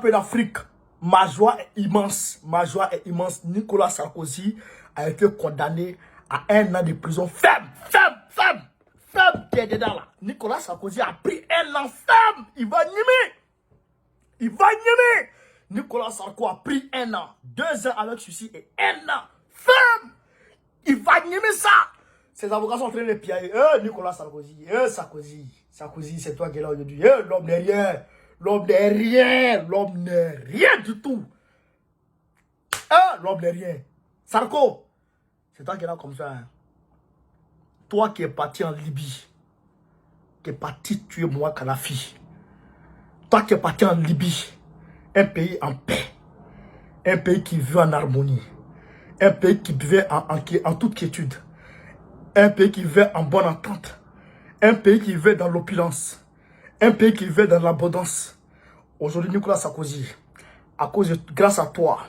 pays d'Afrique, ma joie est immense. Ma joie est immense. Nicolas Sarkozy a été condamné à 1 an de prison ferme. Ferme qui est dedans là. Nicolas Sarkozy a pris 1 an ferme. Il va nimer. Nicolas Sarkozy a pris 1 an. 2 ans avec suicide et 1 an ferme. Il va nimer ça. Ses avocats sont en train de piailler. Nicolas Sarkozy. Sarkozy, c'est toi qui es là aujourd'hui. L'homme n'est rien. L'homme n'est rien du tout. L'homme n'est rien. Sarko, c'est toi qui es là comme ça. Hein. Toi qui es parti en Libye, qui es parti tuer moi Kadhafi. Toi qui es parti en Libye, un pays en paix, un pays qui vit en harmonie, un pays qui vivait en toute quiétude, un pays qui vivait en bonne entente, un pays qui vivait dans l'opulence, un pays qui vivait dans l'abondance. Aujourd'hui, Nicolas Sarkozy, grâce à toi,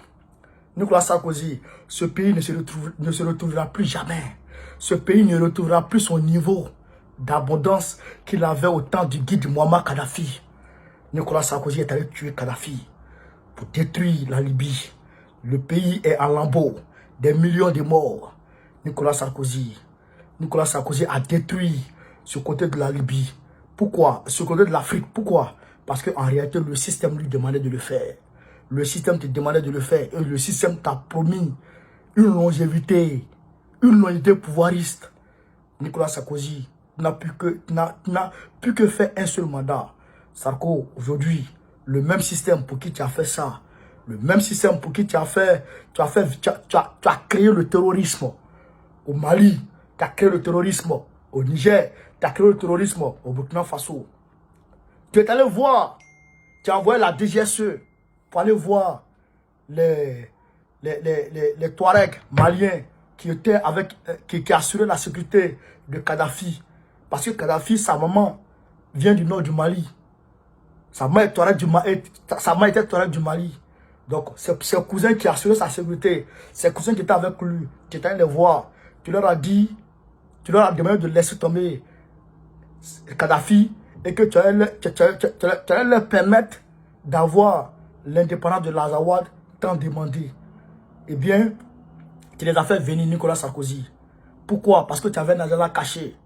Nicolas Sarkozy, ce pays ne se retrouvera plus jamais. Ce pays ne retrouvera plus son niveau d'abondance qu'il avait au temps du guide Muammar Kadhafi. Nicolas Sarkozy est allé tuer Kadhafi pour détruire la Libye. Le pays est en lambeaux, des millions de morts. Nicolas Sarkozy a détruit ce côté de la Libye. Pourquoi? Ce côté de l'Afrique. Pourquoi? Parce qu'en réalité, le système lui demandait de le faire. Le système te demandait de le faire. Et le système t'a promis une longévité pouvoiriste. Nicolas Sarkozy n'a plus que faire un seul mandat. Sarko, aujourd'hui, le même système pour qui tu as fait ça, le même système pour qui tu as créé le terrorisme au Mali, tu as créé le terrorisme au Niger, tu as créé le terrorisme au Burkina Faso. Tu es allé voir, tu as envoyé la DGSE pour aller voir les Touaregs maliens qui assuraient la sécurité de Kadhafi. Parce que Kadhafi, sa maman vient du nord du Mali. Sa mère était Touareg du Mali. Donc, c'est ses cousins qui assuraient sa sécurité. Ses cousins qui étaient avec lui. Tu étais allé les voir. Tu leur as demandé de laisser tomber Kadhafi et que tu allais leur permettre d'avoir l'indépendance de l'Azawad tant demandé. Eh bien, tu les as fait venir Nicolas Sarkozy. Pourquoi? Parce que tu avais un agenda caché.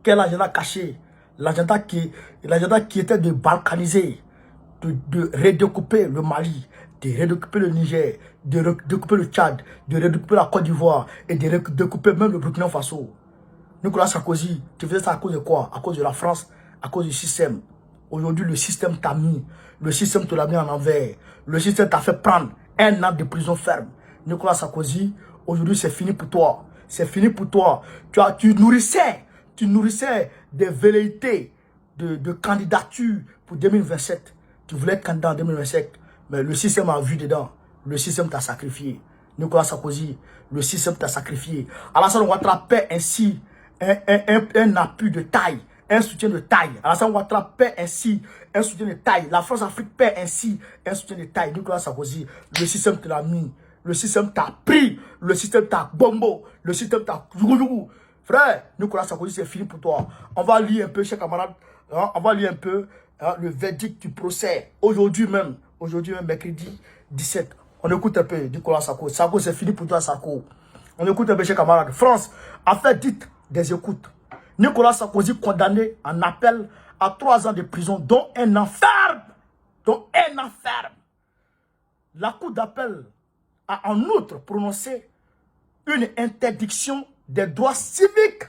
Quel agenda caché? L'agenda qui était de balkaniser, de redécouper le Mali, de redécouper le Niger, de redécouper le Tchad, de redécouper la Côte d'Ivoire et de redécouper même le Burkina Faso. Nicolas Sarkozy, tu faisais ça à cause de quoi? À cause de la France, à cause du système. Aujourd'hui, le système t'a mis. Le système te l'a mis en envers. Le système t'a fait prendre 1 an de prison ferme. Nicolas Sarkozy, aujourd'hui, c'est fini pour toi. C'est fini pour toi. Tu nourrissais des velléités de candidature pour 2027. Tu voulais être candidat en 2027. Mais le système a vu dedans. Le système t'a sacrifié. Nicolas Sarkozy, le système t'a sacrifié. Alassane Ouattara paie ainsi un appui de taille, un soutien de taille. Alassane Ouattara paie ainsi un soutien de taille. La France-Afrique paie ainsi un soutien de taille. Nicolas Sarkozy, le système te l'a mis. Le système t'a pris. Le système t'a bombo. Le système t'a... Frère, Nicolas Sarkozy, c'est fini pour toi. On va lire un peu, chers camarades, on va lire un peu le verdict du procès. Aujourd'hui même, mercredi 17. On écoute un peu Nicolas Sarkozy. Sarkozy, c'est fini pour toi, Sarkozy. On écoute un peu, chers camarades. France a fait dite des écoutes. Nicolas Sarkozy condamné en appel à 3 ans de prison, dont 1 an ferme. La cour d'appel a en outre prononcé une interdiction des droits civiques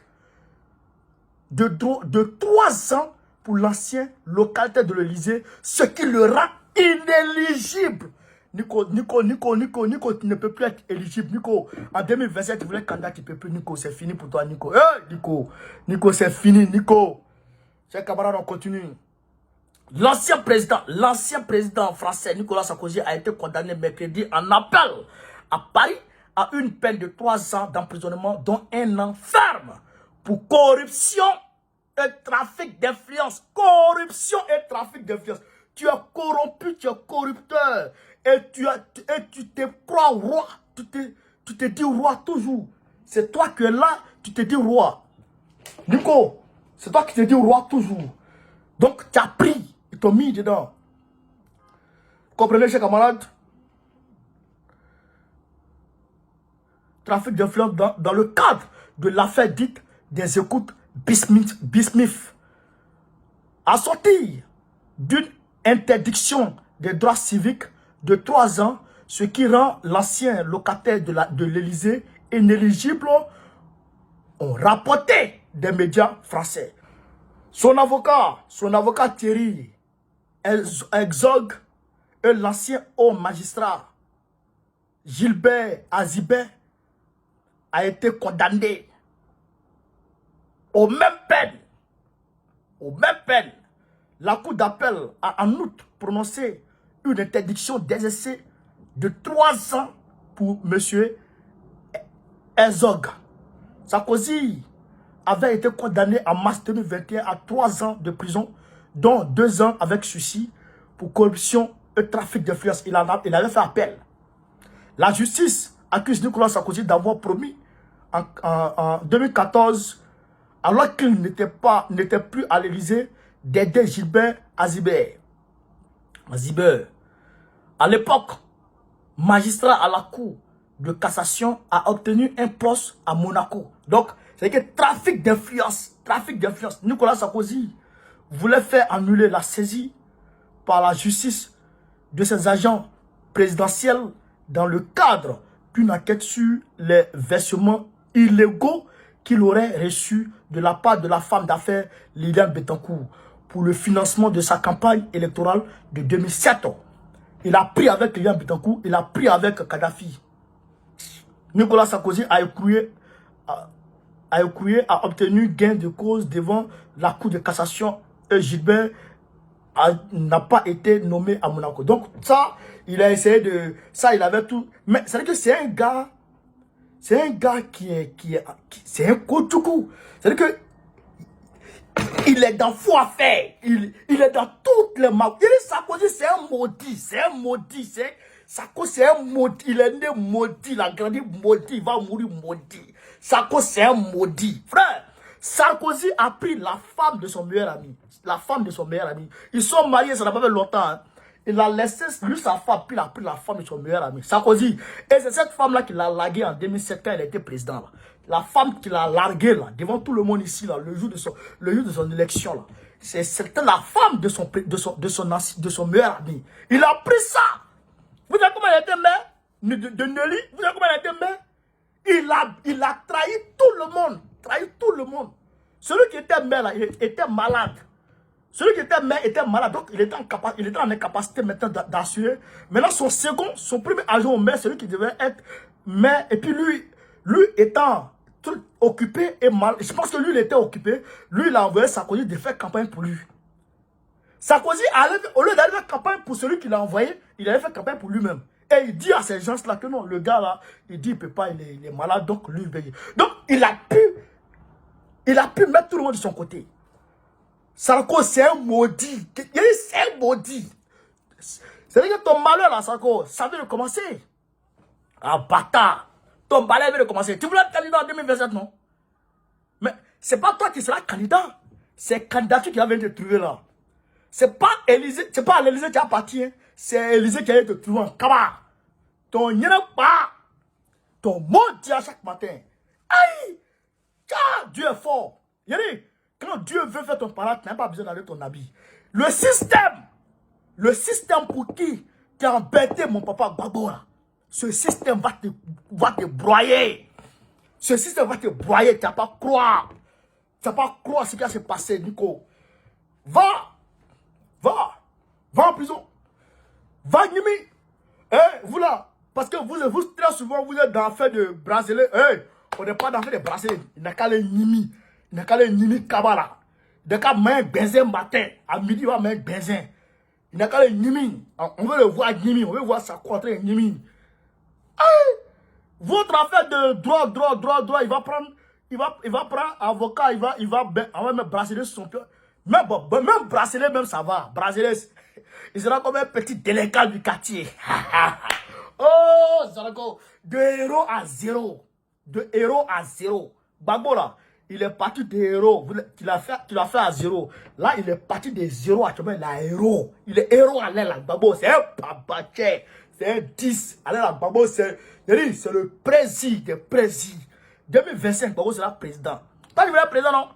de 3 ans pour l'ancien localité de l'Élysée, ce qui le rend inéligible. Nico, tu ne peux plus être éligible. Nico, en 2027, tu voulais être candidat, tu ne peux plus. Nico, c'est fini pour toi, Nico. Nico, c'est fini, Nico. Chers camarades, on continue. L'ancien président français, Nicolas Sarkozy, a été condamné mercredi en appel à Paris à une peine de 3 ans d'emprisonnement, dont 1 an ferme, pour corruption et trafic d'influence. Corruption et trafic d'influence. Tu es corrompu, tu es corrupteur. Et tu te crois roi. Tu te dis roi toujours. C'est toi qui es là, tu te dis roi. Nico, c'est toi qui te dis roi toujours. Donc, tu as pris, ils t'ont mis dedans. Comprenez, chers camarades? Trafic d'influence dans le cadre de l'affaire dite des écoutes Bismuth, assortie d'une interdiction des droits civiques de 3 ans, ce qui rend l'ancien locataire de l'Élysée inéligible, ont rapporté des médias français. Son avocat Thierry Herzog et l'ancien haut magistrat Gilbert Azibet a été condamné aux mêmes peines. La Cour d'appel a en outre prononcé une interdiction d'exercer de 3 ans pour M. Herzog. Sarkozy avait été condamné en mars 2021 à 3 ans de prison, dont 2 ans avec sursis pour corruption et trafic d'influence. Il avait fait appel. La justice accuse Nicolas Sarkozy d'avoir promis en 2014, alors qu'il n'était plus à l'Élysée, d'aider Gilbert Azibet. À l'époque, magistrat à la Cour de cassation, a obtenu un poste à Monaco. Donc, c'est que trafic d'influence. Nicolas Sarkozy voulait faire annuler la saisie par la justice de ses agents présidentiels dans le cadre d'une enquête sur les versements illégaux qu'il aurait reçus de la part de la femme d'affaires Liliane Bettencourt pour le financement de sa campagne électorale de 2007. Il a pris avec Liliane Bettencourt, il a pris avec Kadhafi. Nicolas Sarkozy a obtenu gain de cause devant la Cour de cassation et Gilbert n'a pas été nommé à Monaco. Donc ça, il a essayé de... Ça, il avait tout... Mais c'est-à-dire que c'est un gars... C'est un gars c'est un coachoukou. C'est-à-dire que il est dans faux affaires. Il est dans toutes les marques. Sarkozy, c'est un maudit. Sarkozy, c'est un maudit. Il est né maudit. Il a grandi maudit. Il va mourir maudit. Sarkozy, c'est un maudit. Frère, Sarkozy a pris la femme de son meilleur ami. Ils sont mariés, ça n'a pas fait longtemps. Hein. Il a laissé lui sa femme, puis il a pris la femme de son meilleur ami. Sarkozy. Et c'est cette femme-là qu'il a larguée en 2007 quand il était président. Là. La femme qu'il a larguée là, devant tout le monde ici, là, le jour de son élection. Là. C'était la femme de son meilleur ami. Il a pris ça. Vous savez comment il était maire de Nelly? Vous savez comment il était maire? Il a trahi tout le monde. Celui qui était maire là, il était malade. Celui qui était maire était malade, donc il était en incapacité maintenant d'assurer. Maintenant, son premier agent au maire, celui qui devait être maire, et puis lui étant tout occupé et mal, je pense que lui, il était occupé, lui, il a envoyé Sarkozy de faire campagne pour lui. Sarkozy, au lieu d'aller faire campagne pour celui qui l'a envoyé, il allait faire campagne pour lui-même. Et il dit à ces gens-là que non, le gars là, il dit il peut pas, il est malade, donc lui, il veille. Donc, il a pu mettre tout le monde de son côté. Sarko, c'est un maudit. C'est un maudit. C'est-à-dire que ton malheur là, Sarko, ça vient de commencer. Ah, bâtard. Ton malheur vient de commencer. Tu voulais être candidat en 2027, non? Mais c'est pas toi qui seras candidat. C'est candidature qui va venir te trouver là. C'est pas Élysée, c'est pas à l'Élysée qui appartient. C'est Élysée qui va te trouver en cabas. Ton y'en pas. Ton maudit à chaque matin. Aïe! Dieu est fort. Yéri. Quand Dieu veut faire ton parade, tu n'as pas besoin d'aller ton habit. Le système pour qui tu as embêté mon papa Gbagbo, ce système va te broyer. Ce système va te broyer, tu n'as pas croire. Tu n'as pas croire ce qui va se passer, Nico. Va en prison. Va Nimi. Vous là, parce que vous très souvent, vous êtes dans l'affaire de bracelet. On n'est pas dans l'affaire de bracelet. Il n'a qu'à les Nimi. Il n'a qu'à les Nimi Kabala. Il n'a qu'à mettre un benzin matin. À midi, il va mettre un benzin. Il n'a qu'à les Nimi. On veut le voir Nimi. On veut voir sa contre Nimi. Votre affaire de droit, il va prendre avocat, il va mettre bracelet sur son cœur. Même bracelet, même ça va. Bracelet, il sera comme un petit délinquant du quartier. Oh, Zarako, de héros à zéro. Gbagbo là, il est parti des héros. Tu l'as fait à 0. Là, il est parti des 0 actuellement. Il est héros. Il est héros à l'aile Gbagbo. C'est un papaché. C'est un 10. À l'aile Gbagbo, c'est le président des présidents. 2025, Gbagbo sera président. Pas du vrai président, non?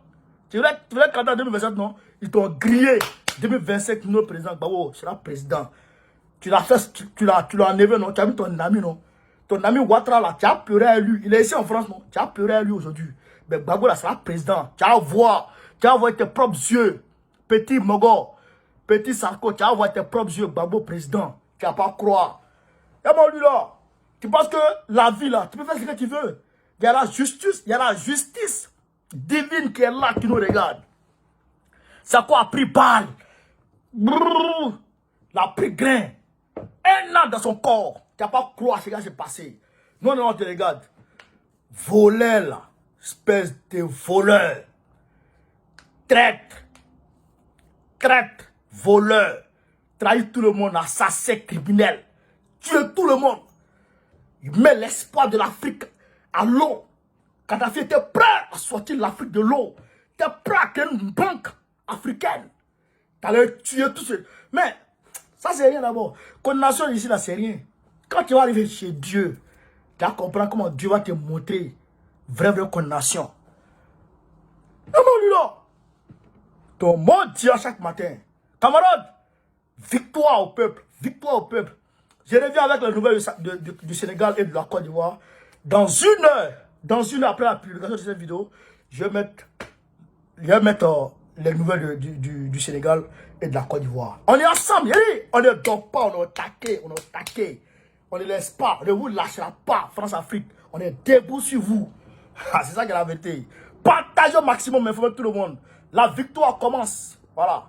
Tu voulais candidat en 2027, non? Ils t'ont grillé. 2025, notre président Gbagbo sera président. Tu l'as enlevé, non? Tu as mis ton ami, non? Ton ami Ouattara, là, tu as pleuré à lui. Il est ici en France, non? Tu as pleuré à lui aujourd'hui. Mais Gbagbo, là, sera président. Tu vas voir. Tu vas voir tes propres yeux. Petit Mogo. Petit Sarko. Tu vas voir tes propres yeux. Gbagbo, président. Tu vas pas croire. Et bon, lui, là. Tu penses que la vie, là, tu peux faire ce que tu veux. Il y a la justice. Il y a la justice divine qui est là, qui nous regarde. Sarko a pris balle. Brrr. Il a pris grain. Un an dans son corps. Tu n'as pas croire ce qui s'est passé. Non, non, tu regardes. Voleur, là. Espèce de voleur. Traître. Traître. Voleur. Trahir tout le monde. Assassin criminel. Tuer tout le monde. Il met l'espoir de l'Afrique à l'eau. Kadhafi était prêt à sortir l'Afrique de l'eau. Il était prêt à créer une banque africaine. Tu allais tuer tout ce... Mais... ça, c'est rien d'abord. Condamnation ici, là, c'est rien. Quand tu vas arriver chez Dieu, tu vas comprendre comment Dieu va te montrer vraie condamnation. Non, lui là. Ton mot dit à chaque matin. Camarade, victoire au peuple. Victoire au peuple. Je reviens avec les nouvelles du Sénégal et de la Côte d'Ivoire. Dans une heure après la publication de cette vidéo, je vais mettre les nouvelles du Sénégal et de la Côte d'Ivoire. On est ensemble, on ne dort pas, on est attaqué, on ne laisse pas, on ne vous lâchera pas, France-Afrique. On est debout sur vous. C'est ça qui est la vérité. Partagez au maximum, informez tout le monde. La victoire commence. Voilà.